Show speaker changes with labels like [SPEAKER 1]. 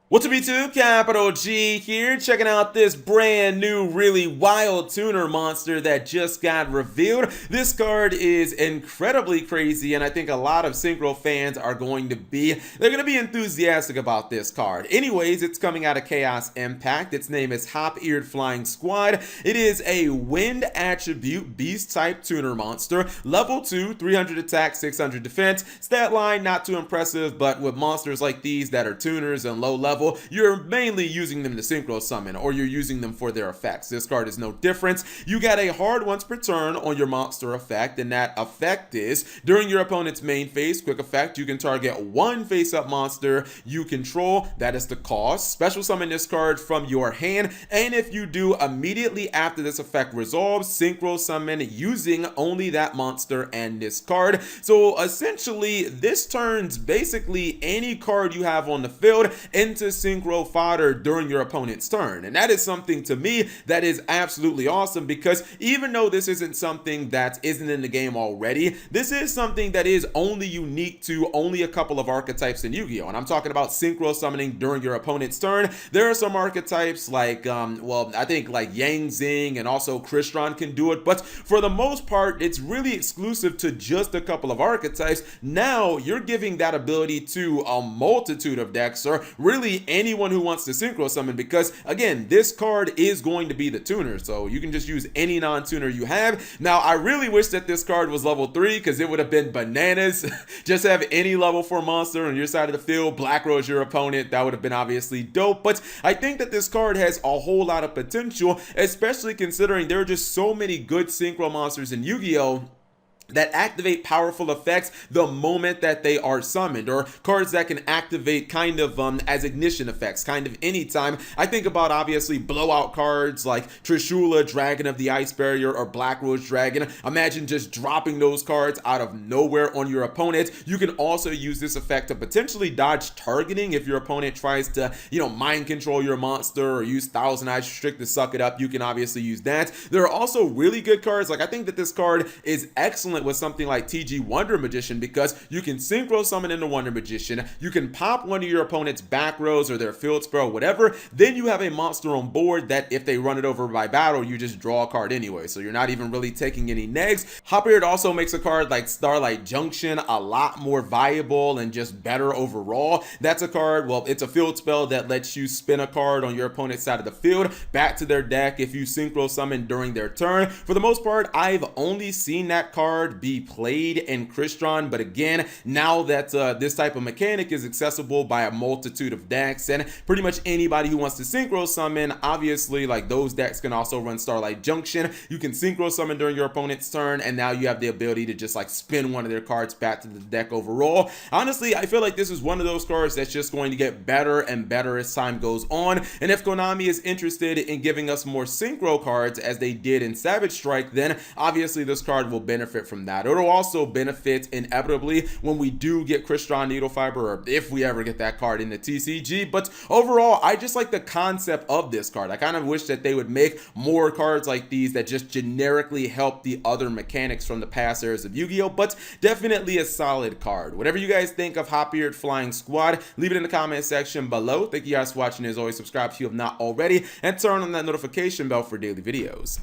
[SPEAKER 1] What's up YouTube, Capital G here, checking out this brand new, really wild tuner monster that just got revealed. This card is incredibly crazy, and I think a lot of Synchro fans are they're going to be enthusiastic about this card. Anyways, it's coming out of Chaos Impact. Its name is Hop-Eared Flying Squad. It is a wind attribute, beast type tuner monster, level 2, 300 attack, 600 defense. Stat line, not too impressive, but with monsters like these that are tuners and low level, you're mainly using them to synchro summon, or you're using them for their effects. This card is no different. You get a hard once per turn on your monster effect, and that effect is during your opponent's main phase. Quick effect, you can target one face-up monster you control. That is the cost. Special summon this card from your hand, and if you do, immediately after this effect resolves, synchro summon using only that monster and this card. So essentially, this turns basically any card you have on the field into synchro fodder during your opponent's turn. And that is something to me that is absolutely awesome, because even though this isn't something that isn't in the game already, this is something that is only unique to only a couple of archetypes in Yu-Gi-Oh! And I'm talking about synchro summoning during your opponent's turn. There are some archetypes like, I think like Yang Zing and also Crystron can do it, but for the most part, it's really exclusive to just a couple of archetypes. Now, you're giving that ability to a multitude of decks, or really anyone who wants to synchro summon, because again, this card is going to be the tuner, so you can just use any non-tuner you have. Now, I really wish that this card was level 3, because it would have been bananas. Just have any level 4 monster on your side of the field, Black Rose your opponent. That would have been obviously dope, but I think that this card has a whole lot of potential, especially considering there are just so many good synchro monsters in Yu-Gi-Oh! That activate powerful effects the moment that they are summoned, or cards that can activate kind of as ignition effects kind of anytime. I think about obviously blowout cards like Trishula, Dragon of the Ice Barrier, or Black Rose Dragon. Imagine just dropping those cards out of nowhere on your opponent. You can also use this effect to potentially dodge targeting if your opponent tries to, mind control your monster or use Thousand Eyes Restrict to suck it up. You can obviously use that. There are also really good cards. Like, I think that this card is excellent with something like TG Wonder Magician, because you can synchro summon into Wonder Magician, you can pop one of your opponent's back rows or their field spell, whatever, then you have a monster on board that if they run it over by battle, you just draw a card anyway, so you're not even really taking any negs. Hop-Eared also makes a card like Starlight Junction a lot more viable and just better overall. That's a card, well, it's a field spell that lets you spin a card on your opponent's side of the field back to their deck if you synchro summon during their turn. For the most part, I've only seen that card be played in Crystron, but again, now that this type of mechanic is accessible by a multitude of decks, and pretty much anybody who wants to synchro summon, obviously, like, those decks can also run Starlight Junction. You can synchro summon during your opponent's turn, and now you have the ability to just like spin one of their cards back to the deck overall. Honestly, I feel like this is one of those cards that's just going to get better and better as time goes on, and if Konami is interested in giving us more synchro cards as they did in Savage Strike, then obviously this card will benefit from that. It'll also benefit inevitably when we do get Crystron Needle Fiber, or if we ever get that card in the TCG. But overall, I just like the concept of this card. I kind of wish that they would make more cards like these that just generically help the other mechanics from the past eras of Yu-Gi-Oh! But definitely a solid card. Whatever you guys think of Hop-Eared Flying Squad, leave it in the comment section below. Thank you guys for watching. As always, subscribe if you have not already, and turn on that notification bell for daily videos.